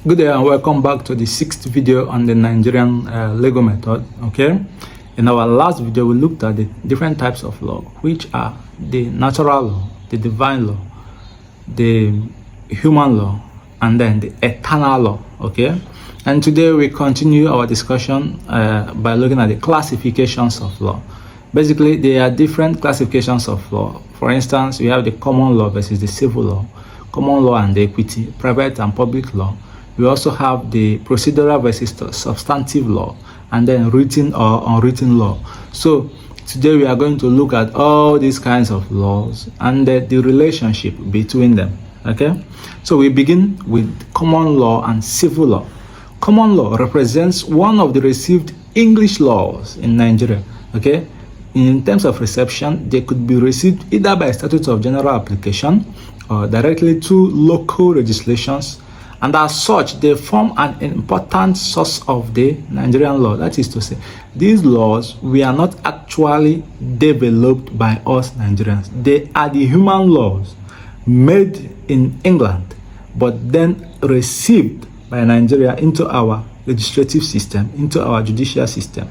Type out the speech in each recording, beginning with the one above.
Good day and welcome back to the sixth video on the Nigerian legal method. Okay, in our last video we looked at the different types of law, which are the natural law, the divine law, the human law, and then the eternal law. Okay, and today we continue our discussion by looking at the classifications of law. Basically, there are different classifications of law. For instance, we have the common law versus the civil law, common law and equity, private and public law. We also have the procedural versus substantive law, and then written or unwritten law. So today we are going to look at all these kinds of laws and the relationship between them. Okay, so we begin with common law and civil law. Common law represents one of the received English laws in Nigeria. Okay, in terms of reception, they could be received either by statutes of general application or directly through local legislations. And as such, they form an important source of the Nigerian law. That is to say, these laws were not actually developed by us Nigerians. They are the human laws made in England, but then received by Nigeria into our legislative system, into our judicial system,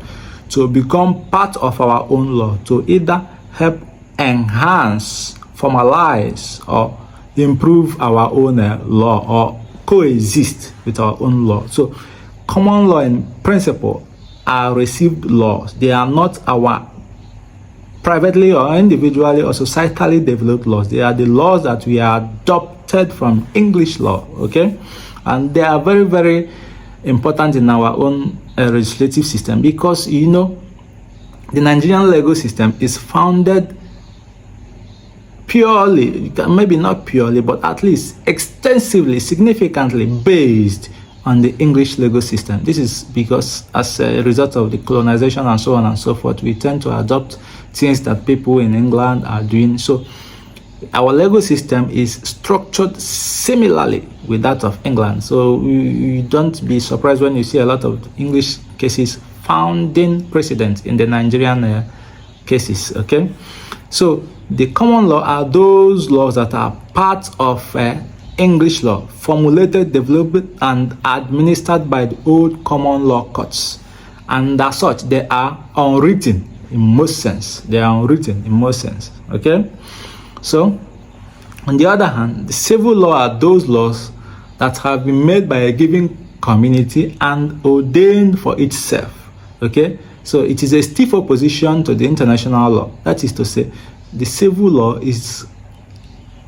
to become part of our own law, to either help enhance, formalize, or improve our own law, or coexist with our own law. So common law in principle are received laws. They are not our privately or individually or societally developed laws. They are the laws that we are adopted from English law. Okay, and they are very, very important in our own legislative system, because you know the Nigerian legal system is founded purely, maybe not purely, but at least extensively, significantly based on the English legal system. This is because as a result of the colonization and so on and so forth, we tend to adopt things that people in England are doing. So our legal system is structured similarly with that of England. So you don't be surprised when you see a lot of English cases founding precedents in the Nigerian cases. Okay, so the common law are those laws that are part of English law, formulated, developed, and administered by the old common law courts. And as such, they are unwritten in most sense. They are unwritten in most sense. Okay? So, on the other hand, the civil law are those laws that have been made by a given community and ordained for itself. Okay? So, it is a stiff opposition to the international law. That is to say, the civil law is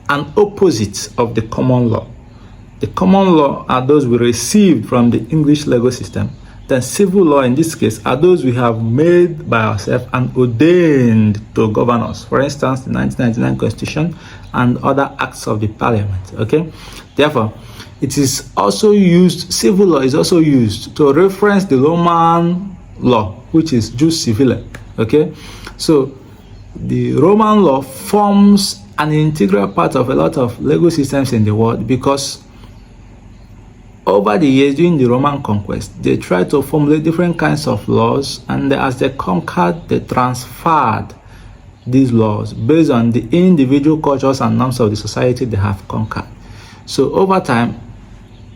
an opposite of the common law. The common law are those we received from the English legal system. Then civil law in this case are those we have made by ourselves and ordained to govern us. For instance, the 1999 Constitution and other acts of the Parliament. Okay? Therefore, it is also used, civil law is also used to reference the Roman law, which is jus civile. Okay? So the Roman law forms an integral part of a lot of legal systems in the world, because over the years during the Roman conquest, they tried to formulate different kinds of laws, and as they conquered, they transferred these laws based on the individual cultures and norms of the society they have conquered. So over time,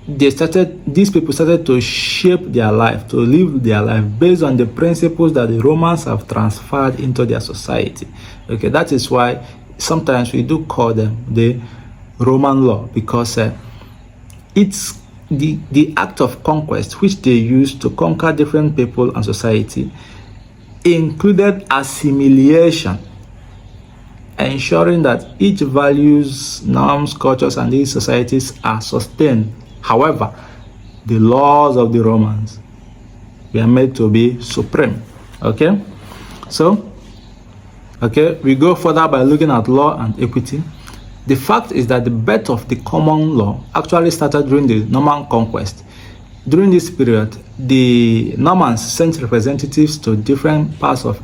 these people started to shape their life, to live their life based on the principles that the Romans have transferred into their society. Okay, that is why sometimes we do call them the Roman law, because it's the act of conquest which they used to conquer different people and society included assimilation, ensuring that each values, norms, cultures, and these societies are sustained. However, the laws of the Romans were made to be supreme. Okay? So, we go further by looking at law and equity. The fact is that the birth of the common law actually started during the Norman conquest. During this period, the Normans sent representatives to different parts of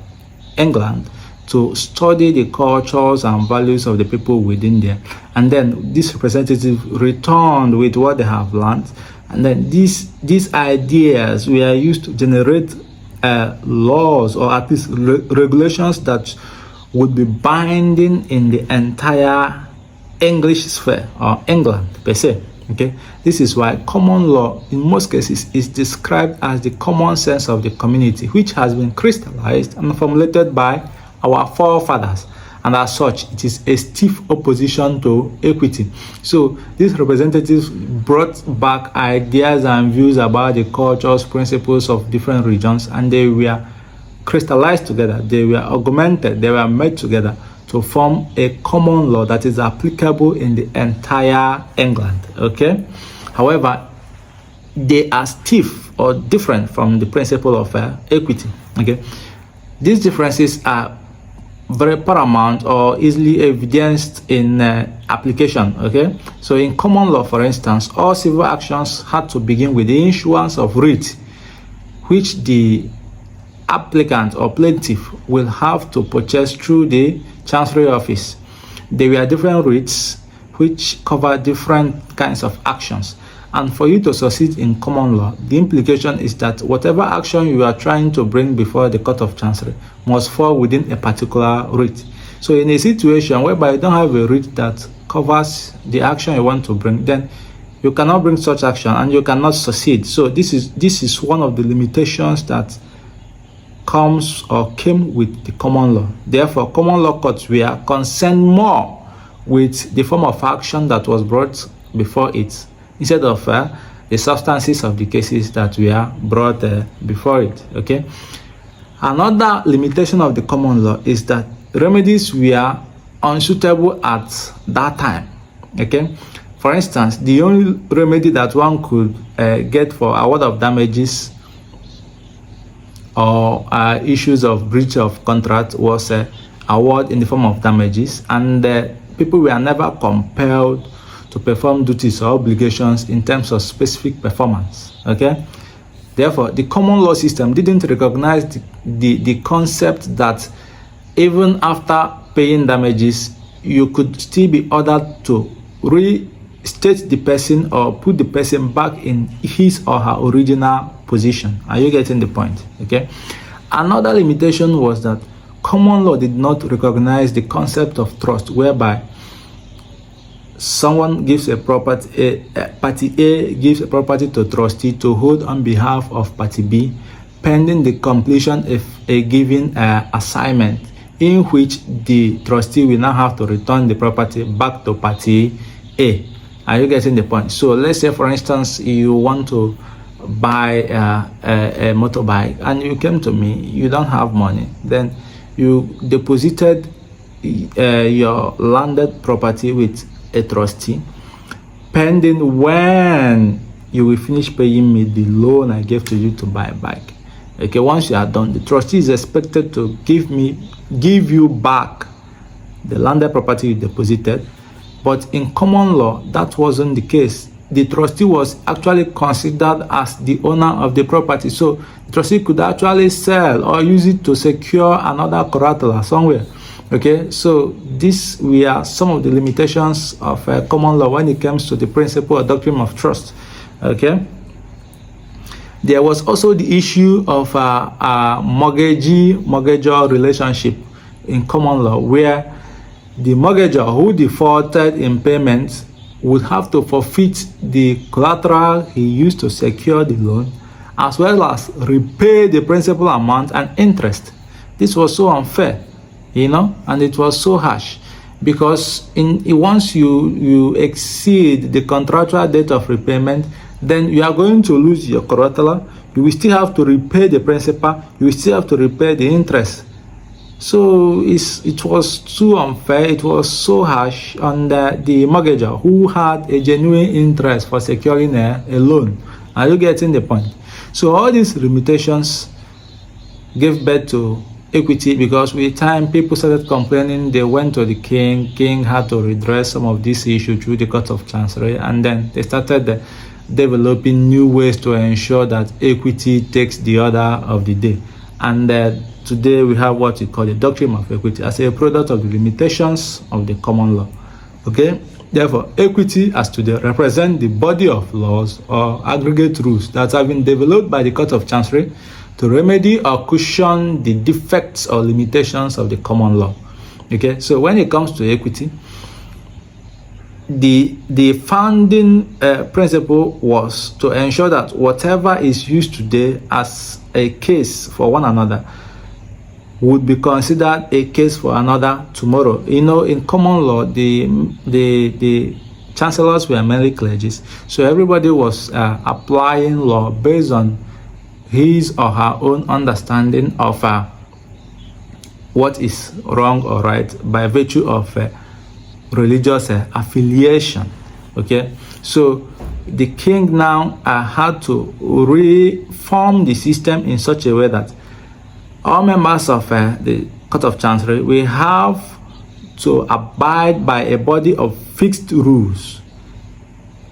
England to study the cultures and values of the people within there. And then these representatives returned with what they have learned. And then these ideas were used to generate laws, or at least regulations that would be binding in the entire English sphere, or England per se. Okay, this is why common law in most cases is described as the common sense of the community, which has been crystallized and formulated by our forefathers, and as such it is a stiff opposition to equity. So these representatives brought back ideas and views about the cultures, principles of different regions, and they were crystallized together, they were augmented, they were made together to form a common law that is applicable in the entire England. Okay, however, they are stiff or different from the principle of equity. Okay, these differences are very paramount or easily evidenced in application. Okay, so in common law, for instance, all civil actions had to begin with the issuance of writ, which the applicant or plaintiff will have to purchase through the Chancery Office. There were different writs which cover different kinds of actions, and for you to succeed in common law, the implication is that whatever action you are trying to bring before the Court of Chancery must fall within a particular writ. So in a situation whereby you don't have a writ that covers the action you want to bring, then you cannot bring such action and you cannot succeed. So this is one of the limitations that comes or came with the common law. Therefore, common law courts were concerned more with the form of action that was brought before it, instead of the substances of the cases that were brought before it. Okay. Another limitation of the common law is that remedies were unsuitable at that time. Okay. For instance, the only remedy that one could get for award of damages or issues of breach of contract was award in the form of damages, and people were never compelled to perform duties or obligations in terms of specific performance. Okay, therefore the common law system didn't recognize the concept that even after paying damages you could still be ordered to restate the person or put the person back in his or her original position. Are you getting the point? Okay. Another limitation was that common law did not recognize the concept of trust, whereby someone gives a property, party A gives a property to trustee to hold on behalf of party B, pending the completion of a given assignment, in which the trustee will now have to return the property back to party A. Are you getting the point? So let's say, for instance, you want to buy a motorbike and you came to me, you don't have money, then you deposited your landed property with a trustee, pending when you will finish paying me the loan I gave to you to buy a bike. Okay, once you are done, the trustee is expected to give you back the landed property you deposited. But in common law, that wasn't the case. The trustee was actually considered as the owner of the property. So the trustee could actually sell or use it to secure another collateral somewhere. Okay, so these were some of the limitations of common law when it comes to the principle or doctrine of trust. Okay, there was also the issue of mortgagor relationship in common law, where the mortgagor who defaulted in payment would have to forfeit the collateral he used to secure the loan, as well as repay the principal amount and interest. This was so unfair, and it was so harsh, because once you exceed the contractual date of repayment, then you are going to lose your collateral. You will still have to repay the principal. You will still have to repay the interest. So it was too unfair, it was so harsh on the mortgagor, who had a genuine interest for securing a loan. Are you getting the point? So all these limitations gave birth to equity, because with time people started complaining. They went to the king had to redress some of this issue through the Court of Chancery, and then they started developing new ways to ensure that equity takes the order of the day. And today we have what we call the doctrine of equity as a product of the limitations of the common law. Okay, therefore equity as today represent the body of laws or aggregate rules that have been developed by the Court of Chancery to remedy or cushion the defects or limitations of the common law. Okay, so when it comes to equity, the founding principle was to ensure that whatever is used today as a case for one another would be considered a case for another tomorrow. You know, in common law, the chancellors were mainly clergies, so everybody was applying law based on his or her own understanding of what is wrong or right by virtue of religious affiliation. Okay, so the king now had to reform the system in such a way that all members of the Court of Chancery, we have to abide by a body of fixed rules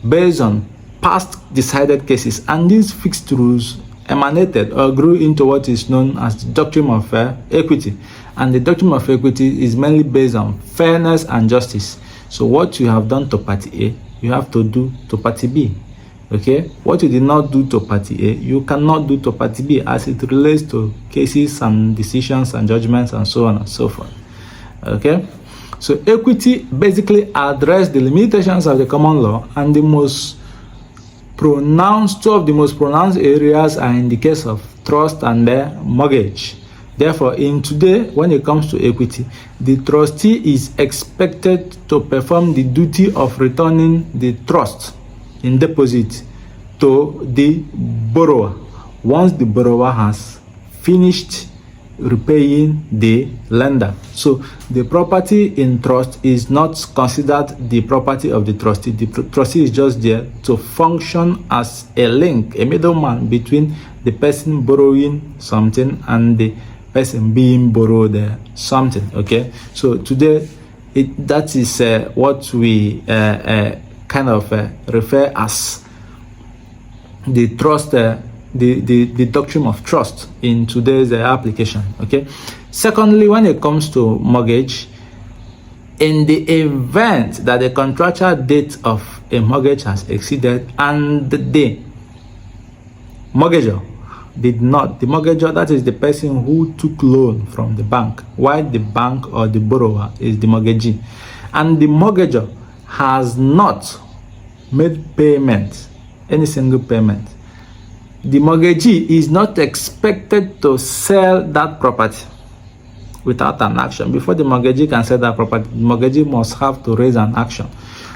based on past decided cases, and these fixed rules emanated or grew into what is known as the doctrine of equity. And the doctrine of equity is mainly based on fairness and justice. So what you have done to party A, you have to do to party B. Okay, what you did not do to party A, you cannot do to party B, as it relates to cases and decisions and judgments and so on and so forth. Okay, so equity basically addressed the limitations of the common law, and two of the most pronounced areas are in the case of trust and mortgage. Therefore, in today, when it comes to equity, the trustee is expected to perform the duty of returning the trust in deposit to the borrower once the borrower has finished repaying the lender. So the property in trust is not considered the property of the trustee. The trustee is just there to function as a link, a middleman between the person borrowing something and the person being borrowed something. Okay, so today that is what we kind of refer as the trust, the doctrine of trust in today's application. Okay. Secondly, when it comes to mortgage, in the event that the contractual date of a mortgage has exceeded and the mortgagor did not, the mortgagor, that is the person who took loan from the bank, while the bank or the borrower is the mortgagee, and the mortgagor has not made payment, any single payment, the mortgagee is not expected to sell that property without an action. Before the mortgagee can sell that property, the mortgagee must have to raise an action.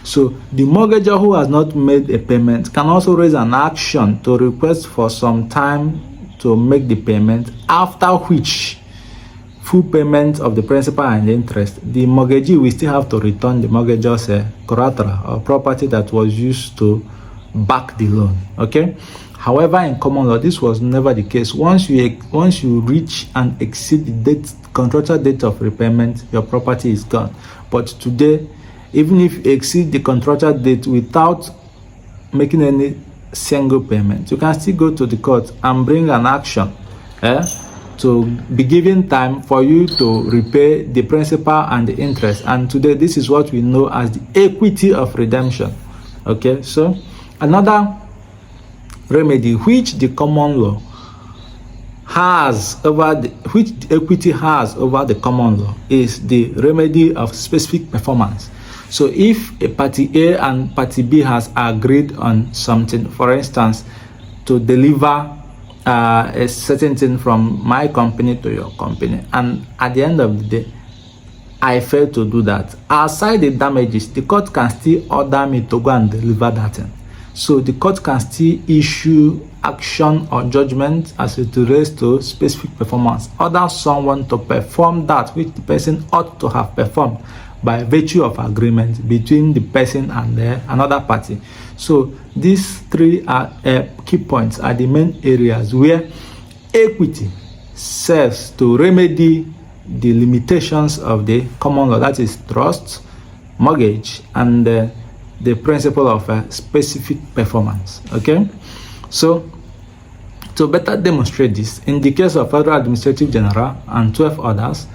So the mortgagor who has not made a payment can also raise an action to request for some time to make the payment, after which full payment of the principal and interest, the mortgagee will still have to return the mortgagor's collateral or property that was used to back the loan. Okay. However, in common law, this was never the case. Once you reach and exceed the contractual date of repayment, your property is gone. But today, even if you exceed the contractual date without making any single payment, you can still go to the court and bring an action to be given time for you to repay the principal and the interest. And today, this is what we know as the equity of redemption. Okay, so another remedy which the common law has over which the equity has over the common law is the remedy of specific performance. So if a party A and party B has agreed on something, for instance, to deliver a certain thing from my company to your company, and at the end of the day I fail to do that, aside the damages, the court can still order me to go and deliver that thing. So the court can still issue action or judgment as it relates to specific performance, order someone to perform that which the person ought to have performed by virtue of agreement between the person and another party. So these three are key points, are the main areas where equity serves to remedy the limitations of the common law, that is trust, mortgage, and the principle of specific performance. Okay, so to better demonstrate this, in the case of Federal Administrative General and 12 others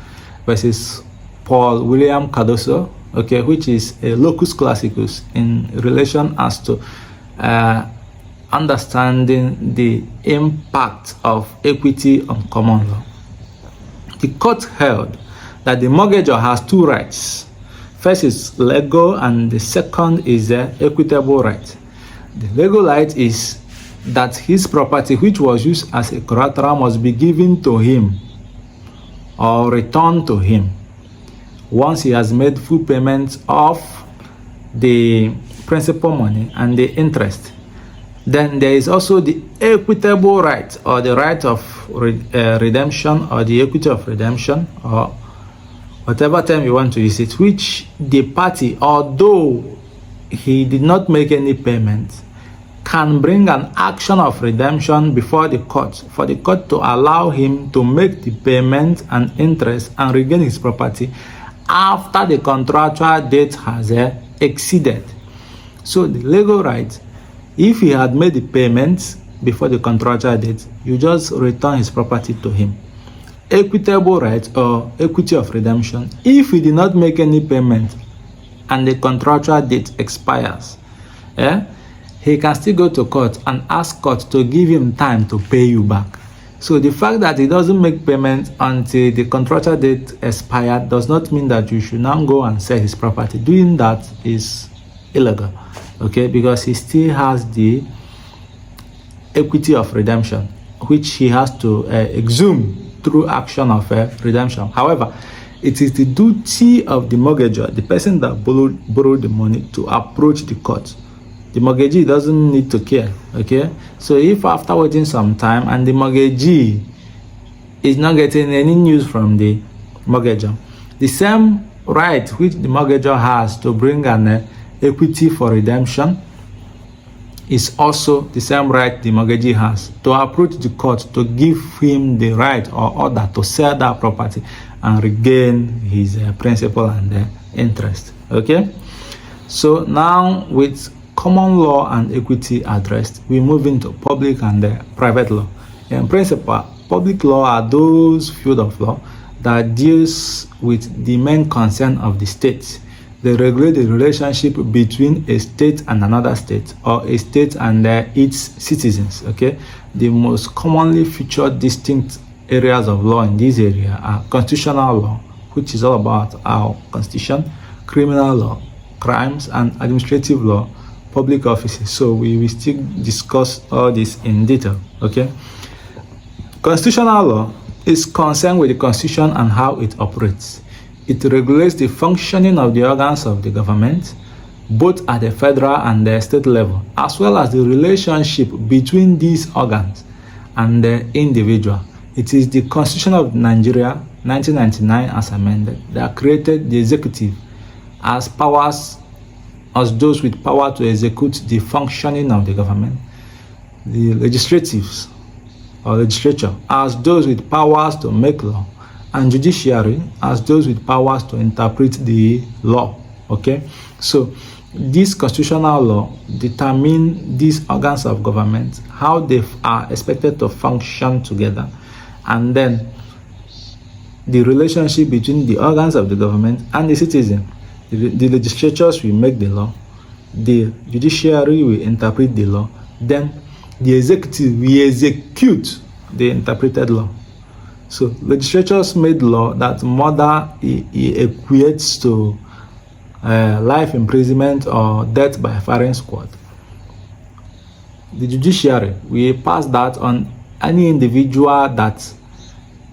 versus Paul William Cardoso, okay, which is a locus classicus in relation as to understanding the impact of equity on common law. The court held that the mortgagor has two rights. First is legal, and the second is the equitable right. The legal right is that his property, which was used as a collateral, must be given to him or returned to him once he has made full payment of the principal money and the interest. Then there is also the equitable right, or the right of redemption, or the equity of redemption, or whatever term you want to use it, which the party, although he did not make any payment, can bring an action of redemption before the court, for the court to allow him to make the payment and interest and regain his property after the contractual date has exceeded. So the legal right, if he had made the payment before the contractual date, you just return his property to him. Equitable right, or equity of redemption, if he did not make any payment and the contractual date expires, he can still go to court and ask court to give him time to pay you back. So the fact that he doesn't make payment until the contractual date expired does not mean that you should now go and sell his property. Doing that is illegal, okay, because he still has the equity of redemption, which he has to exhume through action of redemption. However, it is the duty of the mortgagor, the person that borrowed the money, to approach the court. The mortgagee doesn't need to care, okay? So if after waiting some time and the mortgagee is not getting any news from the mortgagor, the same right which the mortgagor has to bring an equity for redemption is also the same right the mortgagee has to approach the court to give him the right or order to sell that property and regain his principal and interest, okay? So now, with common law and equity addressed, we move into public and private law. In principle, public law are those fields of law that deals with the main concern of the state. They regulate the relationship between a state and another state, or a state and its citizens, okay? The most commonly featured distinct areas of law in this area are constitutional law, which is all about our constitution, criminal law, crimes, and administrative law, public offices. So we will still discuss all this in detail, okay? Constitutional law is concerned with the constitution and how it operates. It regulates the functioning of the organs of the government, both at the federal and the state level, as well as the relationship between these organs and the individual. It is the Constitution of Nigeria, 1999 as amended, that created the executive as those with power to execute the functioning of the government, the legislatives or legislature as those with powers to make law, and judiciary as those with powers to interpret the law, okay? So this constitutional law determine these organs of government, how they are expected to function together, and then the relationship between the organs of the government and the citizen. The legislatures will make the law, the judiciary will interpret the law, then the executive will execute the interpreted law. So legislatures made law that murder equates to life imprisonment or death by firing squad. The judiciary will pass that on any individual that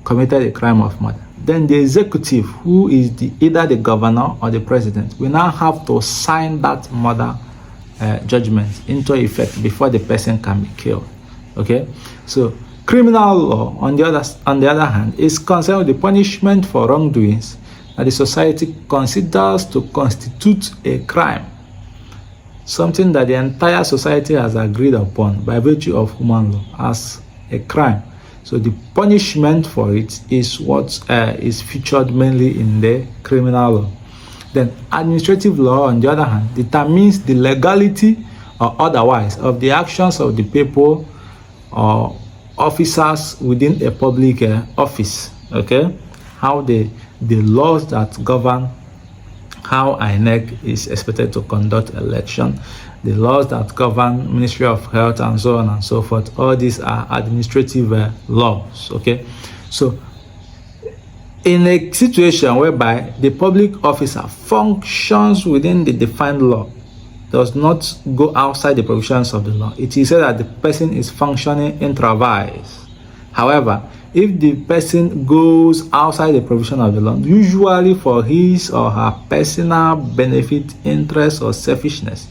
committed a crime of murder. Then the executive, who is either the governor or the president, will now have to sign that murder judgment into effect before the person can be killed. Okay, so criminal law, on the other hand, is concerned with the punishment for wrongdoings that the society considers to constitute a crime, something that the entire society has agreed upon by virtue of human law as a crime. So the punishment for it is what is featured mainly in the criminal law. Then administrative law, on the other hand, determines the legality or otherwise of the actions of the people or officers within a public office. Okay, how the laws that govern how INEC is expected to conduct election, the laws that govern Ministry of Health, and so on and so forth. All these are administrative laws. Okay, so In a situation whereby the public officer functions within the defined law, does not go outside the provisions of the law, it is said that the person is functioning intra vires. However, if the person goes outside the provision of the law, usually for his or her personal benefit, interest, or selfishness,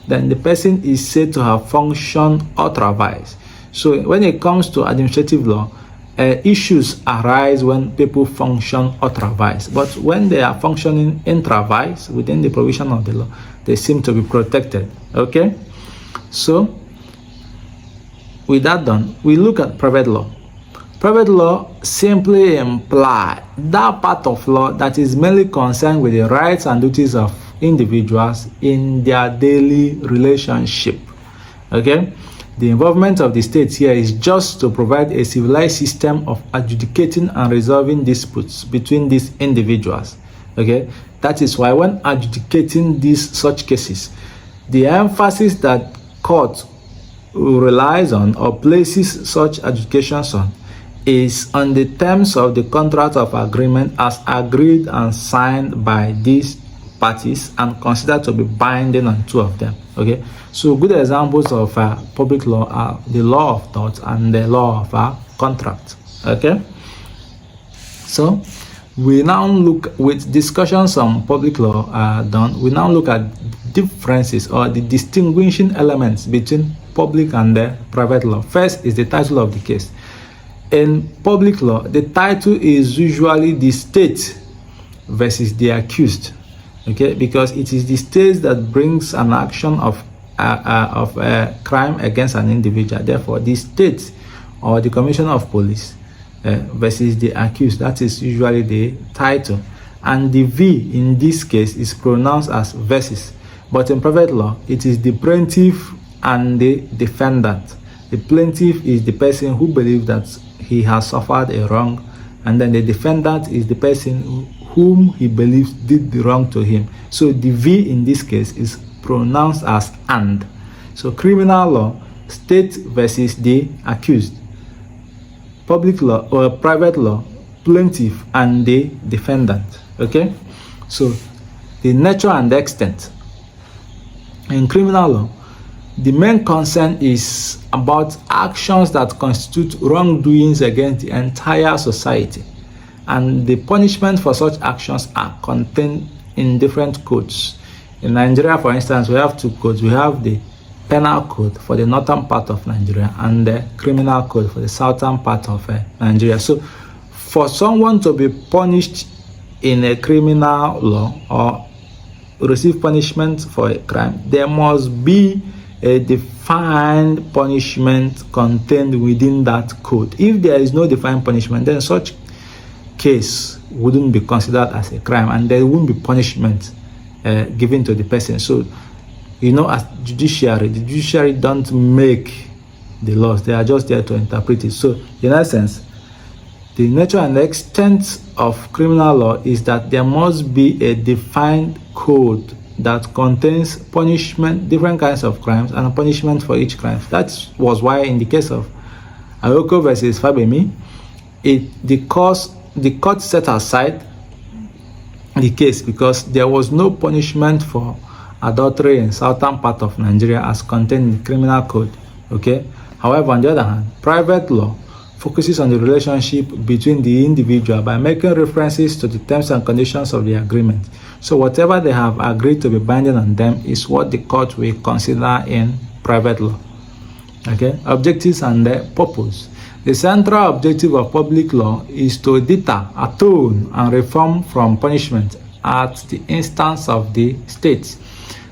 then the person is said to have functioned ultra vires. So when it comes to administrative law, issues arise when people function ultra vires, but when they are functioning intra vires within the provision of the law, they seem to be protected. Okay, so with that done, we look at private law. Private law simply implies that part of law that is mainly concerned with the rights and duties of individuals in their daily relationship. Okay, the involvement of the state here is just to provide a civilized system of adjudicating and resolving disputes between these individuals. Okay, that is why when adjudicating these such cases, the emphasis that court relies on or places such adjudications on is on the terms of the contract of agreement as agreed and signed by these parties and considered to be binding on two of them. Okay, so good examples of public law are the law of tort and the law of contract. Okay, so we now look, with discussions on public law done, we now look at differences or the distinguishing elements between public and private law. First is the title of the case. In public law, the title is usually the state versus the accused. Okay, because it is the state that brings an action of a crime against an individual. Therefore, the state or the commissioner of police versus the accused, that is usually the title. And the V in this case is pronounced as versus. But in private law, it is the plaintiff and the defendant. The plaintiff is the person who believes that he has suffered a wrong, and then the defendant is the person whom he believes did the wrong to him. So the V in this case is pronounced as and. So criminal law, state versus the accused. Public law or private law, plaintiff and the defendant. Okay, so the nature and the extent. In criminal law, the main concern is about actions that constitute wrongdoings against the entire society, and the punishment for such actions are contained in different codes. In Nigeria, for instance, we have two codes. We have the penal code for the northern part of Nigeria and the criminal code for the southern part of Nigeria. So for someone to be punished in a criminal law or receive punishment for a crime, there must be a defined punishment contained within that code. If there is no defined punishment, then such case wouldn't be considered as a crime, and there wouldn't be punishment given to the person. So, you know, as judiciary, the judiciary don't make the laws; they are just there to interpret it. So, in essence, the nature and the extent of criminal law is that there must be a defined code that contains punishment, different kinds of crimes, and a punishment for each crime. That was why in the case of Ayoko versus Fabemi, the court set aside the case because there was no punishment for adultery in southern part of Nigeria as contained in the criminal code. Okay. However, on the other hand, private law focuses on the relationship between the individual by making references to the terms and conditions of the agreement. So whatever they have agreed to be binding on them is what the court will consider in private law. Okay, objectives and the purpose. The central objective of public law is to deter, atone, and reform from punishment at the instance of the state.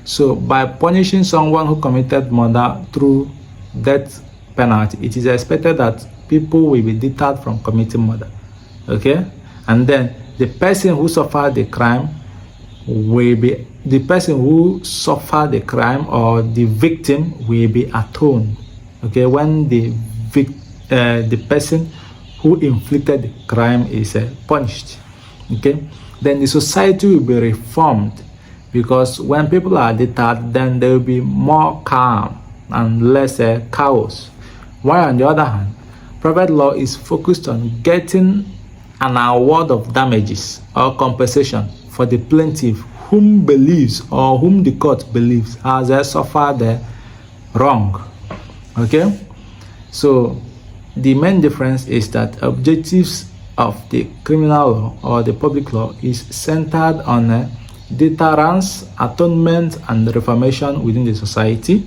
So by punishing someone who committed murder through death penalty, it is expected that people will be deterred from committing murder. Okay, and then the person who suffered the crime will be the person who suffered the crime, or the victim will be atoned. Okay, when the person who inflicted the crime is punished. Okay, then the society will be reformed, because when people are deterred, then there will be more calm and less chaos. While on the other hand, private law is focused on getting an award of damages or compensation for the plaintiff whom believes or whom the court believes has suffered wrong. Okay, so the main difference is that objectives of the criminal law or the public law is centered on deterrence, atonement, and reformation within the society,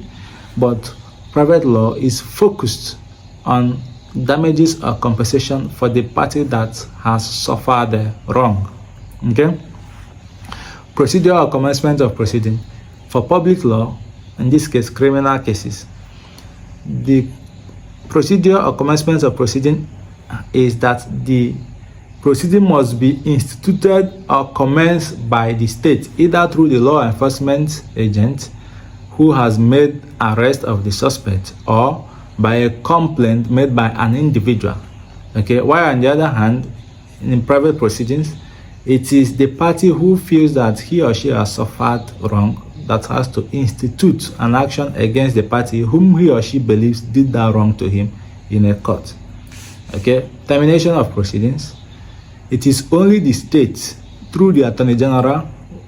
but private law is focused on damages or compensation for the party that has suffered wrong. Okay, procedural or commencement of proceeding. For public law, in this case criminal cases, the procedure or commencement of proceeding is that the proceeding must be instituted or commenced by the state, either through the law enforcement agent who has made arrest of the suspect, or by a complaint made by an individual. Okay, while on the other hand, in private proceedings, it is the party who feels that he or she has suffered wrong that has to institute an action against the party whom he or she believes did that wrong to him in a court. Okay, termination of proceedings. It is only the state through the Attorney General,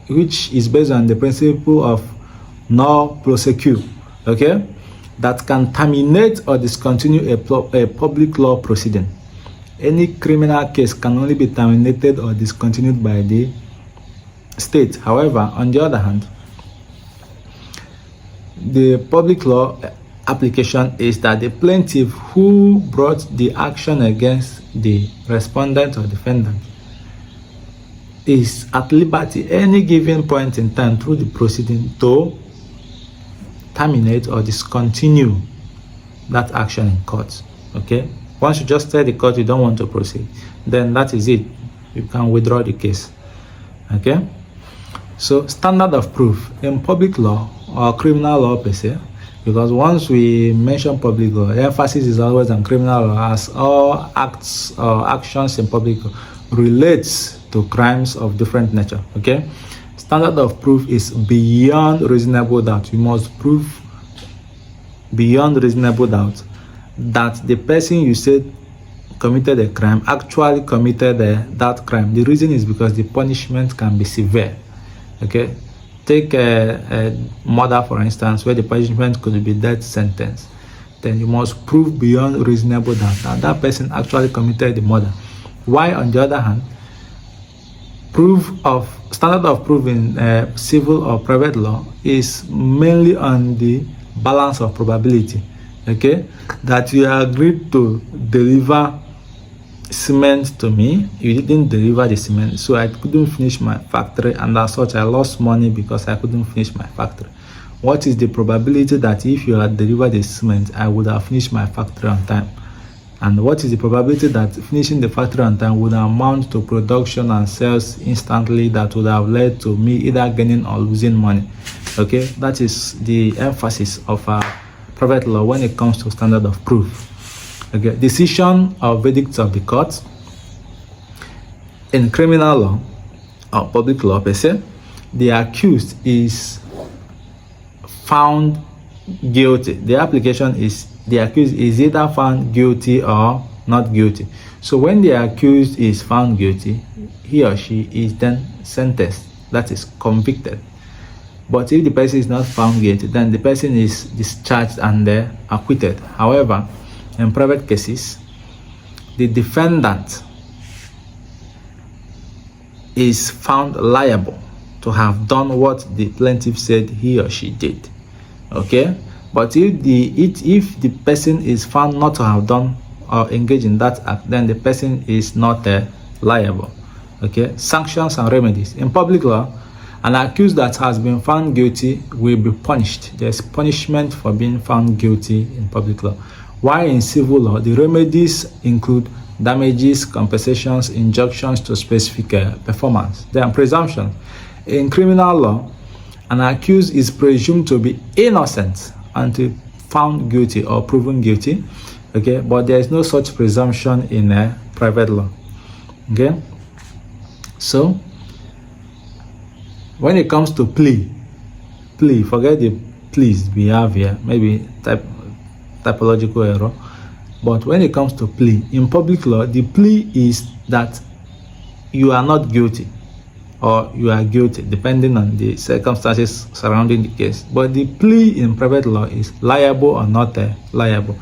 which is based on the principle of non prosequi, okay, that can terminate or discontinue a public law proceeding. Any criminal case can only be terminated or discontinued by the state. However, on the other hand, the public law application is that the plaintiff who brought the action against the respondent or defendant is at liberty any given point in time through the proceeding to terminate or discontinue that action in court. Okay, once you just tell the court you don't want to proceed, then that is it, you can withdraw the case. Okay, so standard of proof in public law or criminal law per se, because once we mention public law, the emphasis is always on criminal law, as all acts or actions in public law relates to crimes of different nature. Okay, standard of proof is beyond reasonable doubt. You must prove beyond reasonable doubt that the person you said committed a crime actually committed that crime. The reason is because the punishment can be severe. Okay, take a murder for instance, where the punishment could be death sentence. Then you must prove beyond reasonable doubt that that person actually committed the murder. Why, on the other hand, standard of proof in civil or private law is mainly on the balance of probability. Okay, that you agreed to deliver cement to me, you didn't deliver the cement, so I couldn't finish my factory, and as such I lost money because I couldn't finish my factory. What is the probability that if you had delivered the cement, I would have finished my factory on time? And what is the probability that finishing the factory on time would amount to production and sales instantly that would have led to me either gaining or losing money? Okay, that is the emphasis of private law when it comes to standard of proof. Okay, decision or verdicts of the court. In criminal law or public law per se, the accused is found guilty. The application is the accused is either found guilty or not guilty. So when the accused is found guilty, he or she is then sentenced, that is convicted. But if the person is not found guilty, then the person is discharged and acquitted. However, in private cases, the defendant is found liable to have done what the plaintiff said he or she did. Okay, but if the person is found not to have done or engaged in that act, then the person is not liable. Okay, sanctions and remedies. In public law, an accused that has been found guilty will be punished. There's punishment for being found guilty in public law. While in civil law, the remedies include damages, compensations, injunctions to specific performance. There are presumptions. In criminal law, an accused is presumed to be innocent until found guilty or proven guilty. Okay, but there is no such presumption in private law. Okay, so when it comes to plea, forget the pleas we have here, maybe typological error. But when it comes to plea, in public law, the plea is that you are not guilty or you are guilty, depending on the circumstances surrounding the case. But the plea in private law is liable or not liable.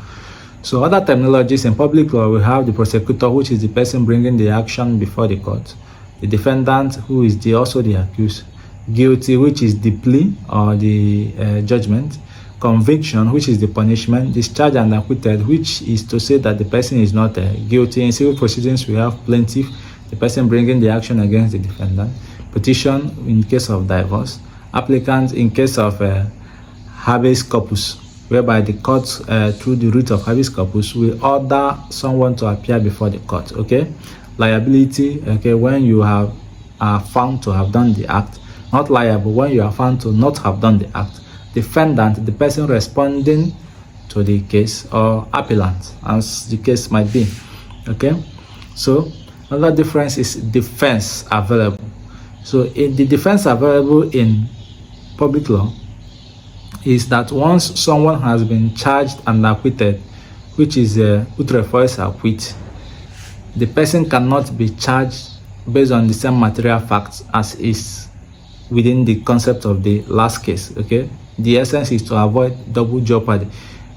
So other terminologies in public law, we have the prosecutor, which is the person bringing the action before the court, the defendant, who is also the accused, guilty, which is the plea or the judgment, conviction, which is the punishment, discharge and acquitted, which is to say that the person is not guilty. In civil proceedings, we have plaintiff, the person bringing the action against the defendant, petition in case of divorce, applicant in case of habeas corpus, whereby the court, through the route of habeas corpus, will order someone to appear before the court. Okay, liability, okay, when you are found to have done the act. Not liable when you are found to not have done the act. Defendant, the person responding to the case, or appellant, as the case might be. Okay, so another difference is defense available. So in the defense available in public law is that once someone has been charged and acquitted, which is outre fois acquit, the person cannot be charged based on the same material facts as is within the concept of the last case. Okay, the essence is to avoid double jeopardy,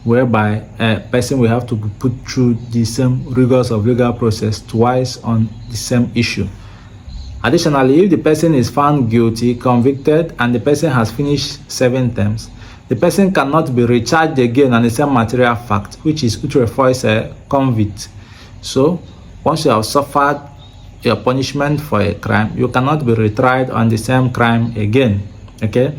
whereby a person will have to be put through the same rigors of legal process twice on the same issue. Additionally, if the person is found guilty, convicted, and the person has finished 7 terms, the person cannot be recharged again on the same material fact, which is outre fois convict. So once you have suffered your punishment for a crime, you cannot be retried on the same crime again. Okay,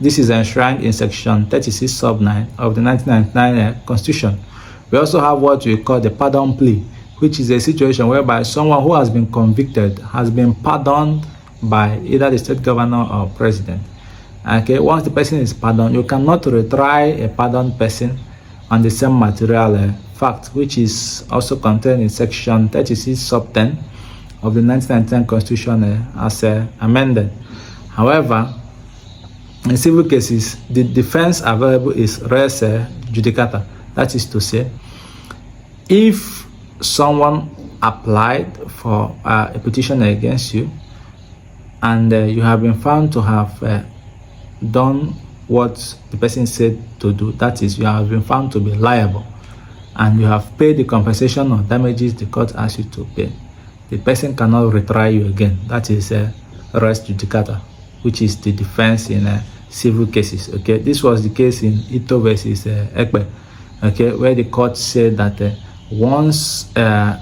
this is enshrined in section 36 sub 9 of the 1999 Constitution. We also have what we call the pardon plea, which is a situation whereby someone who has been convicted has been pardoned by either the state governor or president. Okay, once the person is pardoned, you cannot retry a pardoned person on the same material fact, which is also contained in section 36 sub 10 of the 1999 Constitution as amended. However, in civil cases, the defense available is res judicata. That is to say, if someone applied for a petition against you and you have been found to have done what the person said to do, that is, you have been found to be liable, and you have paid the compensation or damages the court asked you to pay, the person cannot retry you again. That is res judicata, which is the defense in civil cases. Okay, this was the case in Ito versus Ekpe, okay, where the court said that once a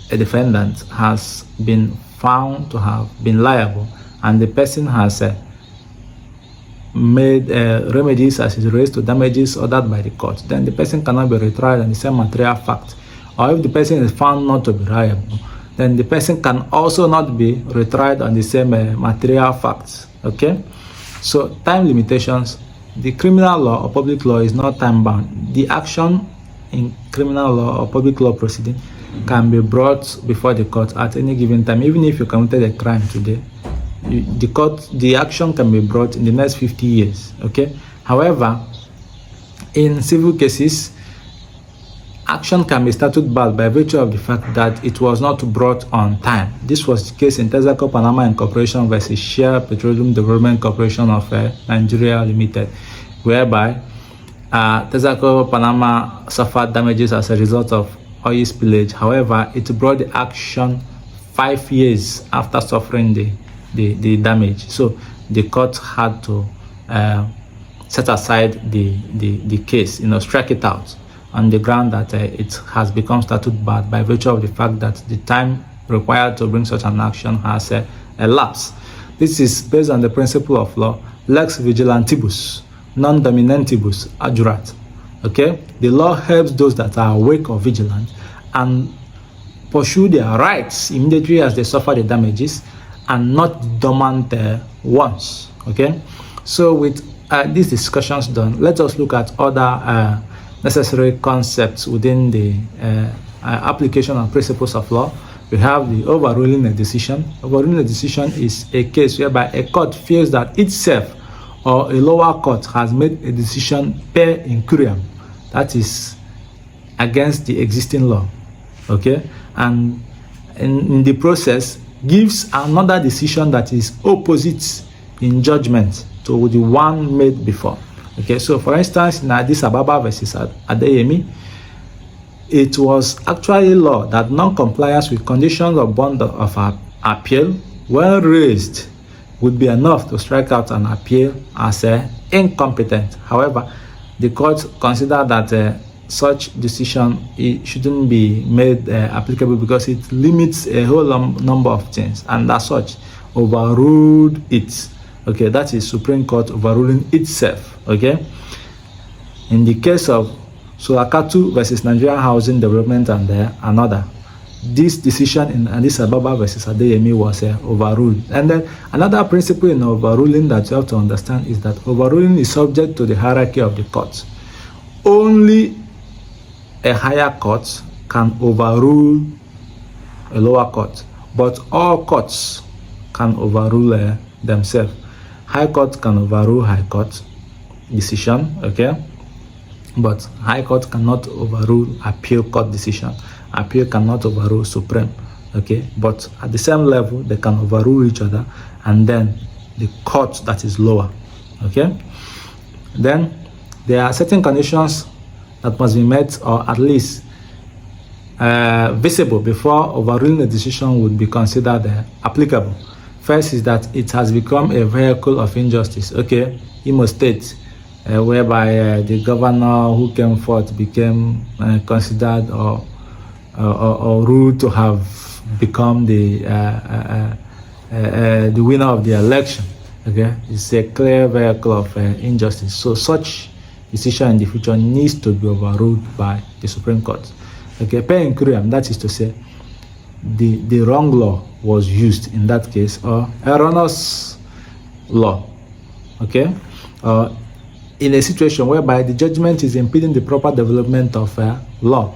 defendant has been found to have been liable and the person has made remedies as it relates to damages ordered by the court, then the person cannot be retried on the same material fact. Or if the person is found not to be liable, then the person can also not be retried on the same material facts. Okay, so time limitations. The criminal law or public law is not time bound. The action in criminal law or public law proceeding can be brought before the court at any given time. Even if you committed a crime today, the action can be brought in the next 50 years. Okay, however, in civil cases, action can be started back by virtue of the fact that it was not brought on time. This was the case in Texaco Panama Incorporation versus Share Petroleum Development Corporation of Nigeria Limited, whereby Texaco Panama suffered damages as a result of oil spillage. However, it brought the action 5 years after suffering the damage. So the court had to set aside the case, strike it out on the ground that it has become statute barred by virtue of the fact that the time required to bring such an action has elapsed. This is based on the principle of law, lex vigilantibus, non dominantibus adjurat. Okay, the law helps those that are awake or vigilant and pursue their rights immediately as they suffer the damages, and not dormant ones. Okay, so with these discussions done, let us look at other necessary concepts within the application of principles of law. We have the overruling a decision. Overruling a decision is a case whereby a court feels that itself or a lower court has made a decision per incuriam, that is against the existing law. Okay, and in the process, gives another decision that is opposite in judgment to the one made before. Okay, so for instance, in Addis Ababa versus Adeyemi, it was actually law that non-compliance with conditions of bond of appeal, when raised, would be enough to strike out an appeal as incompetent. However, the court considered that such decision shouldn't be made applicable because it limits a whole number of things, and as such overruled it. Okay, that is Supreme Court overruling itself. Okay, in the case of Sulakatu versus Nigerian Housing Development and another, this decision in Addis Ababa versus Adeyemi was overruled. And then another principle in overruling that you have to understand is that overruling is subject to the hierarchy of the courts. Only a higher court can overrule a lower court, but all courts can overrule themselves. High court can overrule high court decision, okay, but high court cannot overrule appeal court decision. Appeal cannot overrule supreme, okay, but at the same level they can overrule each other, and then the court that is lower. Okay, then there are certain conditions that must be met, or at least visible, before overruling a decision would be considered applicable. First is that it has become a vehicle of injustice. Okay, Imo State, whereby the governor who came forth became considered or ruled to have become the winner of the election. Okay, it's a clear vehicle of injustice. So such decision in the future needs to be overruled by the Supreme Court. Okay, per incuriam, that is to say, the wrong law was used in that case, or erroneous law. Okay, in a situation whereby the judgment is impeding the proper development of law.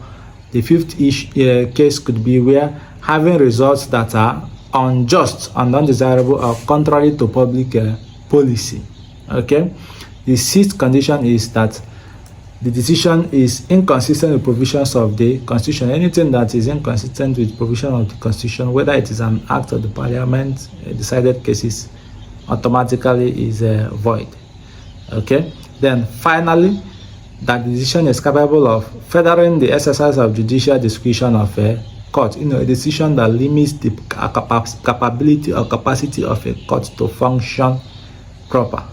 The fifth case could be where having results that are unjust and undesirable or contrary to public policy. Okay. The sixth condition is that the decision is inconsistent with provisions of the Constitution. Anything that is inconsistent with provision of the Constitution, whether it is an act of the Parliament, decided cases, automatically is void. Okay. Then finally, that the decision is capable of furthering the exercise of judicial discretion of a court. A decision that limits the capability or capacity of a court to function proper.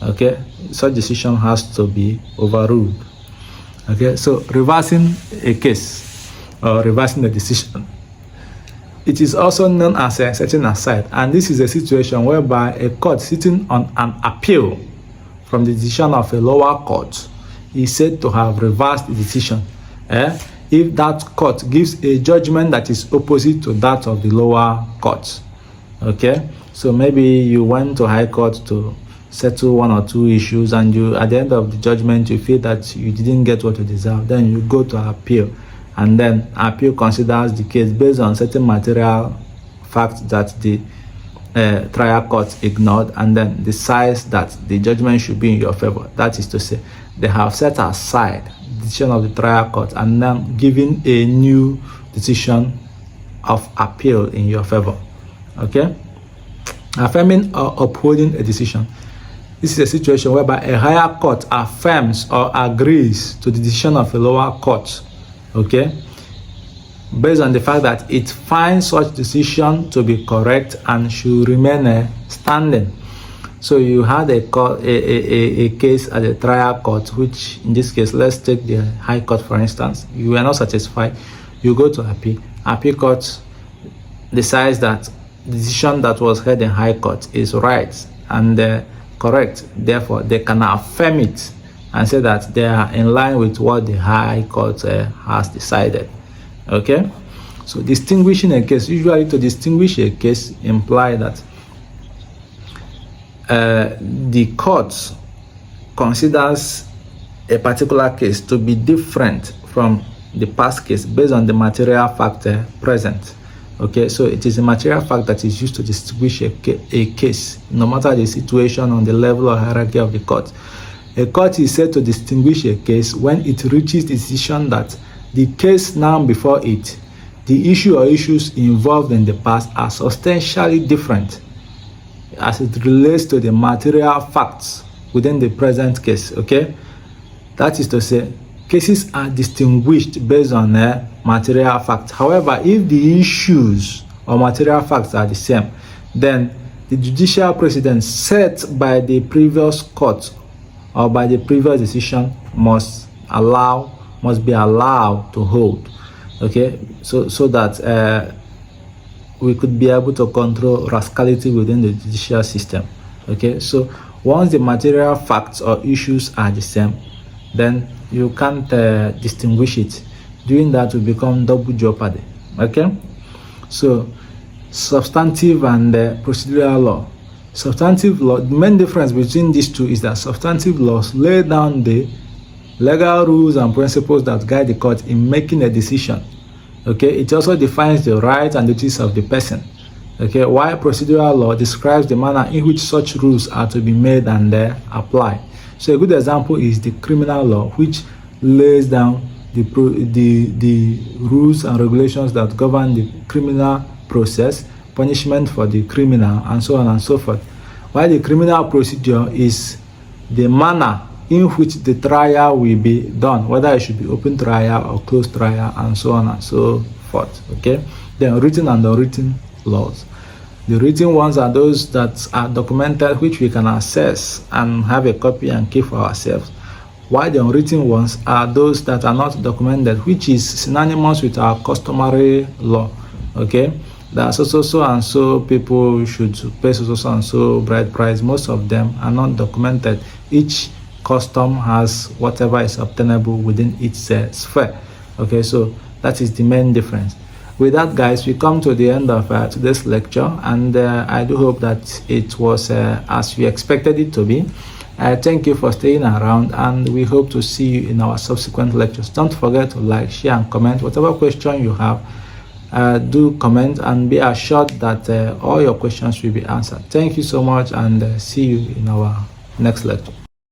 Okay, such decision has to be overruled. Okay, so reversing a case or reversing a decision, it is also known as setting aside, and this is a situation whereby a court sitting on an appeal from the decision of a lower court is said to have reversed the decision if that court gives a judgment that is opposite to that of the lower court. Okay, so maybe you went to high court to settle one or two issues, and you, at the end of the judgment, you feel that you didn't get what you deserve. Then you go to appeal, and then appeal considers the case based on certain material facts that the trial court ignored, and then decides that the judgment should be in your favor. That is to say, they have set aside the decision of the trial court and then given a new decision of appeal in your favor. Okay, affirming or upholding a decision. This is a situation whereby a higher court affirms or agrees to the decision of a lower court, okay, based on the fact that it finds such decision to be correct and should remain standing. So you had a case at the trial court, which in this case, let's take the high court for instance. You were not satisfied, you go to appeal. Appeal court decides that the decision that was heard in high court is right and correct. Therefore, they can affirm it and say that they are in line with what the high court has decided. Okay, so distinguishing a case, usually to distinguish a case imply that the court considers a particular case to be different from the past case based on the material fact present. Okay, so it is a material fact that is used to distinguish a case, no matter the situation on the level or hierarchy of the court. A court is said to distinguish a case when it reaches the decision that the case now before it the issue or issues involved in the past are substantially different as it relates to the material facts within the present case. Okay, that is to say, cases are distinguished based on material facts. However, if the issues or material facts are the same, then the judicial precedents set by the previous court or by the previous decision must be allowed to hold. Okay, so that we could be able to control rascality within the judicial system. Okay, so once the material facts or issues are the same, then you can't distinguish it. Doing that will become double jeopardy. Okay, so substantive and procedural law. Substantive law, the main difference between these two is that substantive laws lay down the legal rules and principles that guide the court in making a decision. Okay, it also defines the rights and duties of the person. Okay, while procedural law describes the manner in which such rules are to be made and applied. So a good example is the criminal law, which lays down the rules and regulations that govern the criminal process, punishment for the criminal, and so on and so forth. While the criminal procedure is the manner in which the trial will be done, whether it should be open trial or closed trial, and so on and so forth. Okay, then written and unwritten laws. The written ones are those that are documented, which we can access and have a copy and keep for ourselves, while the unwritten ones are those that are not documented, which is synonymous with our customary law. Okay, that so and so people should pay so and so bride price. Most of them are not documented. Each custom has whatever is obtainable within its sphere. Okay, so that is the main difference. With that, guys, we come to the end of today's lecture, and I do hope that it was as we expected it to be. Thank you for staying around, and we hope to see you in our subsequent lectures. Don't forget to like, share, and comment. Whatever question you have, do comment, and be assured that all your questions will be answered. Thank you so much, and see you in our next lecture.